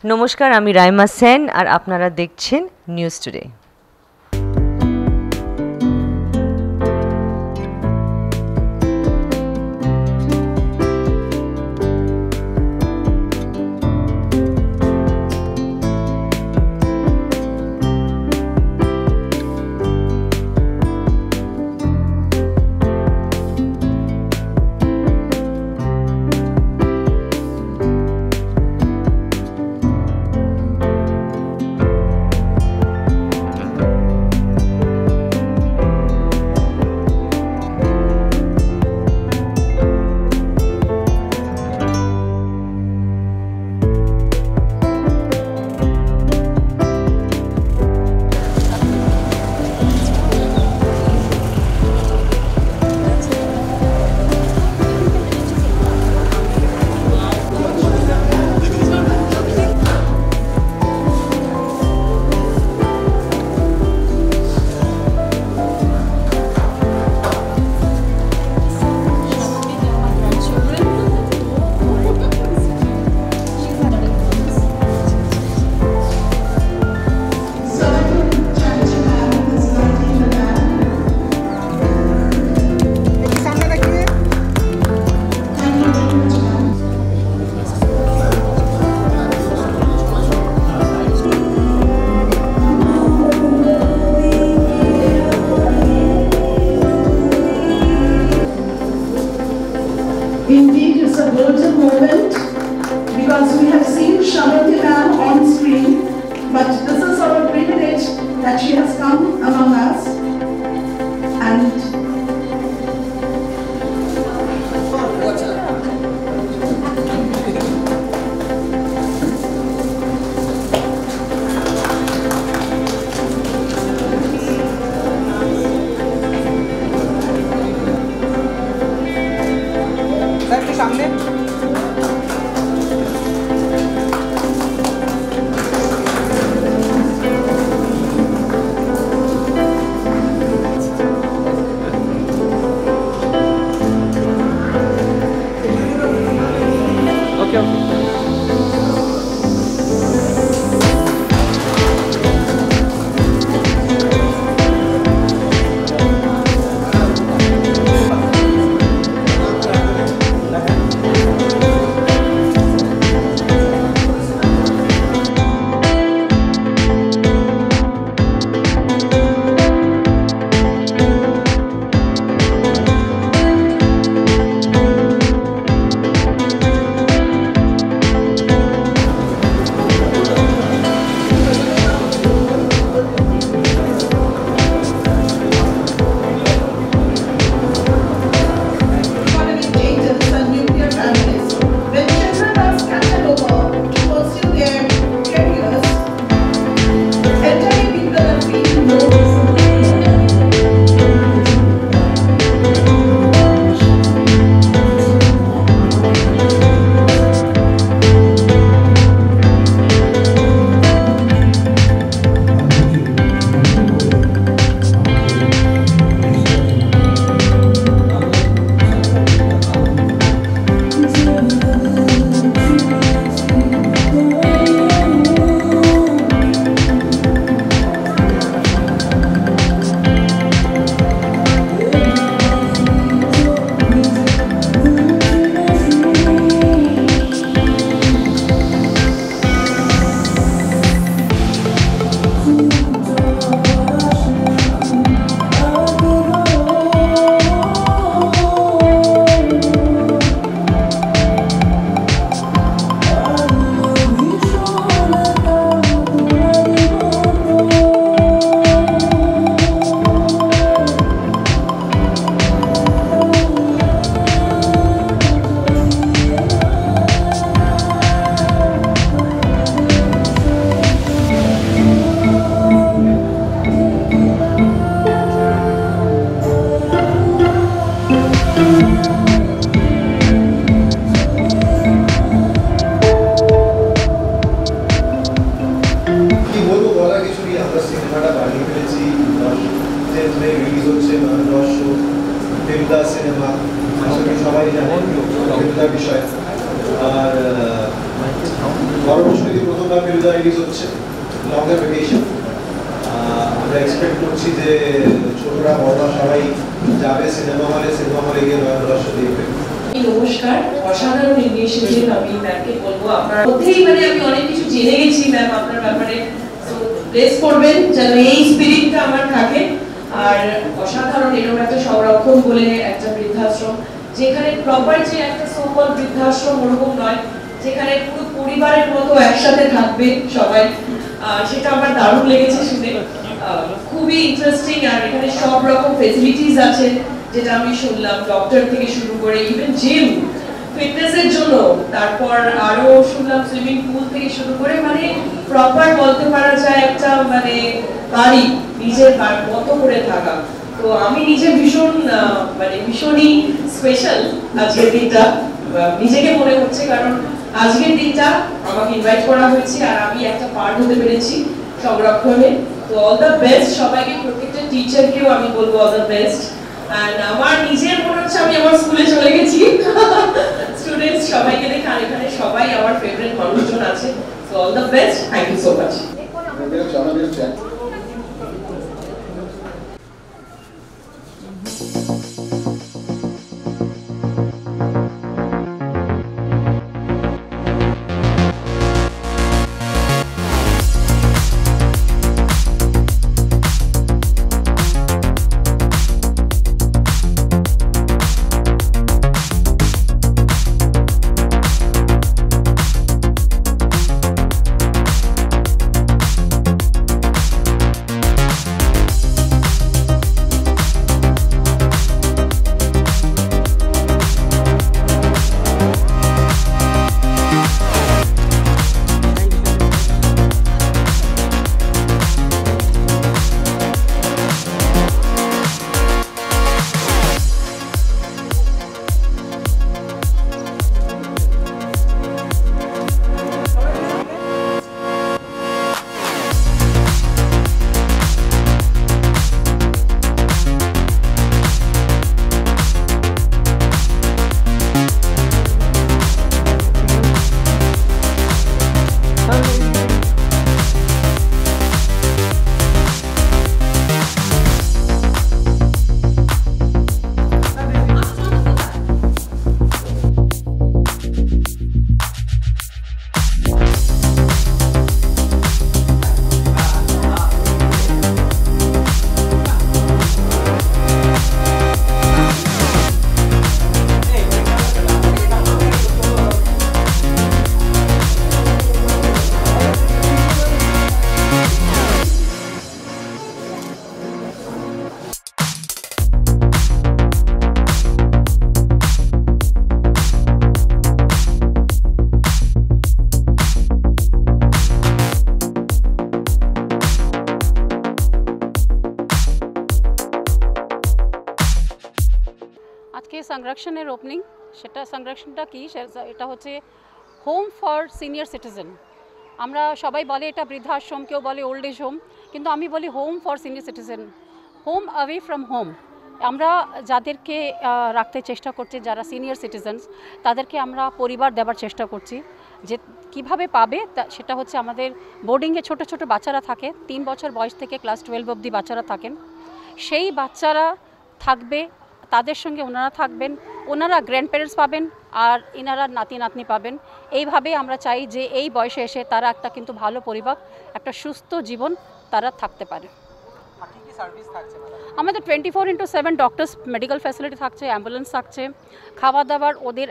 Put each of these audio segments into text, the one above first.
নমস্কার, আমি রাইমা সেন আর আপনারা দেখছেন news today. Indeed, it's a golden moment because we have seen Shamati ma'am on screen, but this is our privilege that she has come among us. And সামনে cinema আসলে সবাই জানেন বিষয় আর যদি প্রথমবার ফিল্মটা রিলিজ হচ্ছে, লঙ্গের ভ্যাকেশন, আমরা এক্সপেক্ট করছি যে ছোটরা বড়রা সবাই যাবে সিনেমা হলে গিয়ে নয়ন রস দেখবে। নমস্কার, অসাধারণ ইনিশিয়েটিভ। আমি ম্যামকে বলবো আপনার মধ্যেই মানে আমি অনেক কিছু জেনে গেছি ম্যাম আপনার ব্যাপারে, তো প্লেস করবেন যেন এই স্পিরিটটা আমার থাকে। আর অসাধারণ এরকম একটা সংরক্ষণ বলে একটা বৃদ্ধাশ্রম, যেখানে প্রপার যে একটা সকল বৃদ্ধাশ্রম ওরকম নয়, যেখানে পুরো পরিবারের মতো একসাথে থাকবে সবাই, সেটা আমার দারুণ লেগেছে শুনে, খুবই ইন্টারেস্টিং। আর এখানে সব রকম ফেসিলিটিস আছে যেটা আমি শুনলাম, ডক্টর থেকে শুরু করে ইভেন জিম, ফিটনেসের জন্য, তারপর আরো শুনলাম সুইমিং পুল থেকে শুরু করে, মানে প্রপার বলতে পারা যায় একটা মানে বাড়ি, নিজের মতো করে থাকা। তো আমি নিজে ভীষণ মানে ভীষণই স্পেশাল আজকের দিনটা নিজেকে মনে হচ্ছে, কারণ আজকের দিনটা আমাকে ইনভাইট করা হয়েছে আর আমি একটা পার্ট হতে পেরেছি সংরক্ষণে। তো অল দ্য বেস্ট সবাইকে, প্রত্যেকটা টিচারকেও আমি বলবো অল দ্য বেস্ট। আর আমার নিজের মনে হচ্ছে আমি আমার স্কুলে চলে গেছি, স্টুডেন্টস সবাইকে দেখে, আর এখানে সবাই আমার ফেভারিট মানুষজন আছে। So all the best, thank you so much. আজকে সংরক্ষণের ওপেনিং, সেটা সংরক্ষণটা কি, এটা হচ্ছে হোম ফর সিনিয়র সিটিজেন। আমরা সবাই বলে এটা বৃদ্ধাশ্রম, কেউ বলে ওল্ড এজ হোম, কিন্তু আমি বলি home for senior citizen, home away from home. আমরা যাদেরকে রাখতে চেষ্টা করছি, যারা সিনিয়র সিটিজেনস, তাদেরকে আমরা পরিবার দেওয়ার চেষ্টা করছি। যে কিভাবে পাবে সেটা হচ্ছে আমাদের বোর্ডিংয়ে ছোট ছোট বাচ্চারা থাকে, 3 বছর বয়স থেকে ক্লাস 12 অবধি বাচ্চারা থাকেন। সেই বাচ্চারা থাকবে, তাদের সঙ্গে ওনারা থাকবেন, ওনারা গ্র্যান্ড প্যারেন্টস পাবেন আর এনারা নাতি নাতনি পাবেন। এইভাবে আমরা চাই যে এই বয়সে এসে তারা একটা কিন্তু ভালো পরিবার, একটা সুস্থ জীবন তারা থাকতে পারে। আমাদের 24/7 ডক্টরস মেডিকেল ফ্যাসিলিটি থাকছে, অ্যাম্বুলেন্স থাকছে, খাওয়া দাওয়ার ওদের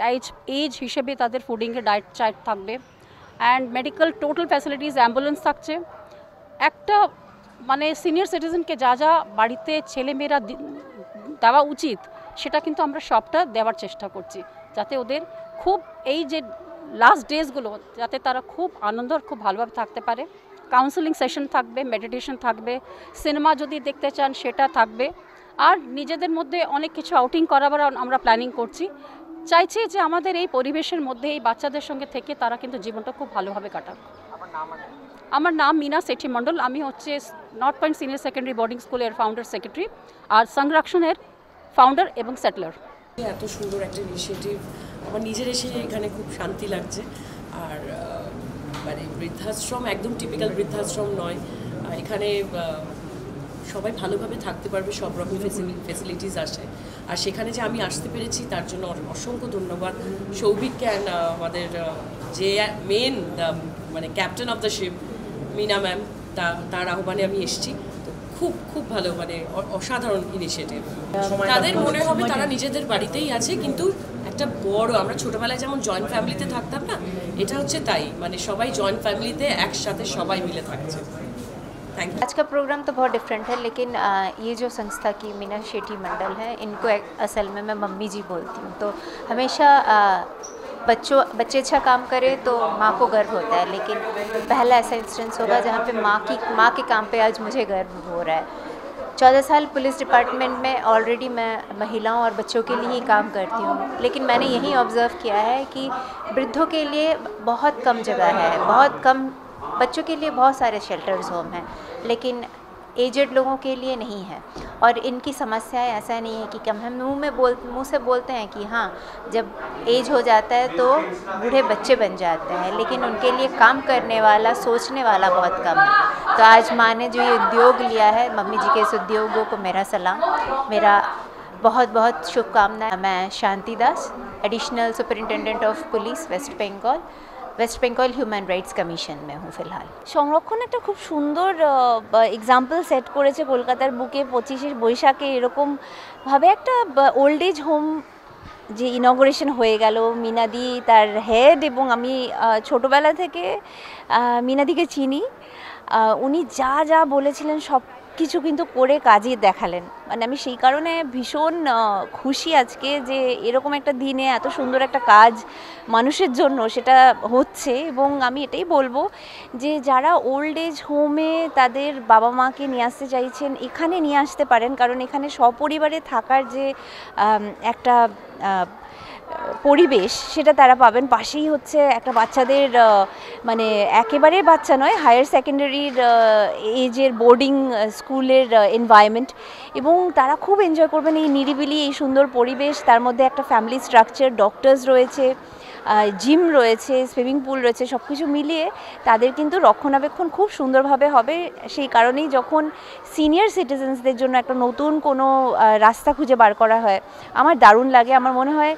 এজ হিসেবে তাদের ফুডিংয়ের ডায়েট চার্ট থাকবে, and medical total facilities, ambulance থাকছে। একটা মানে সিনিয়র সিটিজেনকে যা যা বাড়িতে ছেলেমেয়েরা দেওয়া উচিত সেটা কিন্তু আমরা সবটা দেওয়ার চেষ্টা করছি, যাতে ওদের খুব এই যে লাস্ট ডেজগুলো যাতে তারা খুব আনন্দ আর খুব ভালোভাবে থাকতে পারে। কাউন্সেলিং সেশন থাকবে, মেডিটেশন থাকবে, সিনেমা যদি দেখতে চান সেটা থাকবে, আর নিজেদের মধ্যে অনেক কিছু আউটিং করাবার আমরা প্ল্যানিং করছি। চাইছি যে আমাদের এই পরিবেশের মধ্যে এই বাচ্চাদের সঙ্গে থেকে তারা কিন্তু জীবনটা খুব ভালোভাবে কাটাক। আমার নাম মিনা সেঠি মণ্ডল, আমি হচ্ছে north point senior secondary boarding স্কুলের ফাউন্ডার সেক্রেটারি আর সংরক্ষণের ফাউন্ডার এবং সেটলার। এত সুন্দর একটা ইনিশিয়েটিভ, আমার নিজের এসে এখানে খুব শান্তি লাগছে। আর মানে বৃদ্ধাশ্রম একদম টিপিক্যাল বৃদ্ধাশ্রম নয়, এখানে সবাই ভালোভাবে থাকতে পারবে, সব রকম ফেসিলিটিস আসে। আর সেখানে যে আমি আসতে পেরেছি তার জন্য অসংখ্য ধন্যবাদ সৌভিককে অ্যান্ড আমাদের যে মেন মানে captain of the ship Meena ma'am, তার আহ্বানে আমি এসেছি। তো খুব খুব ভালো, মানে অসাধারণ ইনিশিয়েটিভ। তাদের মনে হবে তারা নিজেদের বাড়িতেই আছে, কিন্তু একটা বড়, আমরা ছোটোবেলায় যেমন জয়েন্ট ফ্যামিলিতে থাকতাম না, এটা হচ্ছে তাই, মানে সবাই জয়েন্ট ফ্যামিলিতে একসাথে সবাই মিলে থাকছে। आज का प्रोग्राम तो बहुत डिफरेंट है, लेकिन ये जो संस्था की मीना शेट्टी मंडल है, इनको असल में मैं मम्मी जी बोलती हूँ। तो हमेशा बच्चे अच्छा काम करे तो माँ को गर्व होता है, लेकिन पहला ऐसा इंस्टेंस होगा जहाँ पे माँ के काम पे आज मुझे गर्व हो रहा है। 14 साल पुलिस डिपार्टमेंट में ऑलरेडी मैं महिलाओं और बच्चों के लिए ही काम करती हूँ, लेकिन मैंने यही ऑब्ज़र्व किया है कि वृद्धों के लिए बहुत कम जगह है, बहुत कम, बच्चों के लिए बहुत सारे शेल्टर्स होम हैं, लेकिन एजेड लोगों के लिए नहीं है। और इनकी समस्याएं ऐसा नहीं है कि कम, हम मुँह से बोलते हैं कि हाँ जब एज हो जाता है तो बूढ़े बच्चे बन जाते हैं, लेकिन उनके लिए काम करने वाला, सोचने वाला बहुत कम है। तो आज माँ ने जो ये उद्योग लिया है, मम्मी जी के इस उद्योगों को मेरा सलाम, मेरा बहुत बहुत शुभकामनाएं। मैं Shanti Das, additional superintendent of police West Bengal human rights commission में हूँ फिलहाल। সংরক্ষণ একটা খুব সুন্দর এক্সাম্পল সেট করেছে কলকাতার বুকে 25শে বৈশাখে এরকমভাবে একটা ওল্ড এজ হোম যে ইনগরেশন হয়ে গেল। মিনাদি তার হেড, এবং আমি ছোটোবেলা থেকে মিনাদিকে চিনি। উনি যা যা বলেছিলেন সব কিছু কিন্তু করে কাজে দেখালেন। মানে আমি সেই কারণে ভীষণ খুশি আজকে যে এরকম একটা দিনে এত সুন্দর একটা কাজ মানুষের জন্য সেটা হচ্ছে। এবং আমি এটাই বলবো যে যারা ওল্ড এজ হোমে তাদের বাবা মাকে নিয়ে আসতে চাইছেন, এখানে নিয়ে আসতে পারেন, কারণ এখানে সপরিবারে থাকার যে একটা পরিবেশ সেটা তারা পাবেন। পাশেই হচ্ছে একটা বাচ্চাদের মানে একেবারে বাচ্চা নয়, হায়ার সেকেন্ডারির এজের বোর্ডিং স্কুলের এনভায়রনমেন্ট, এবং তারা খুব এনজয় করবেন এই নিরিবিলি এই সুন্দর পরিবেশ। তার মধ্যে একটা ফ্যামিলি স্ট্রাকচার, ডক্টরস রয়েছে, জিম রয়েছে, সুইমিং পুল রয়েছে, সব কিছু মিলিয়ে তাদের কিন্তু রক্ষণাবেক্ষণ খুব সুন্দরভাবে হবে। সেই কারণেই যখন সিনিয়র সিটিজেন্সদের জন্য একটা নতুন কোনো রাস্তা খুঁজে বার করা হয়, আমার দারুণ লাগে। আমার মনে হয়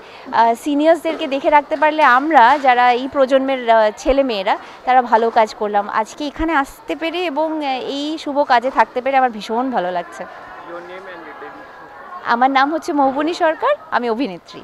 সিনিয়র্সদেরকে দেখে রাখতে পারলে আমরা যারা এই প্রজন্মের ছেলে মেয়েরা তারা ভালো কাজ করলাম। আজকে এখানে আসতে পেরে এবং এই শুভ কাজে থাকতে পেরে আমার ভীষণ ভালো লাগছে। আমার নাম হচ্ছে মৌবনী সরকার, আমি অভিনেত্রী।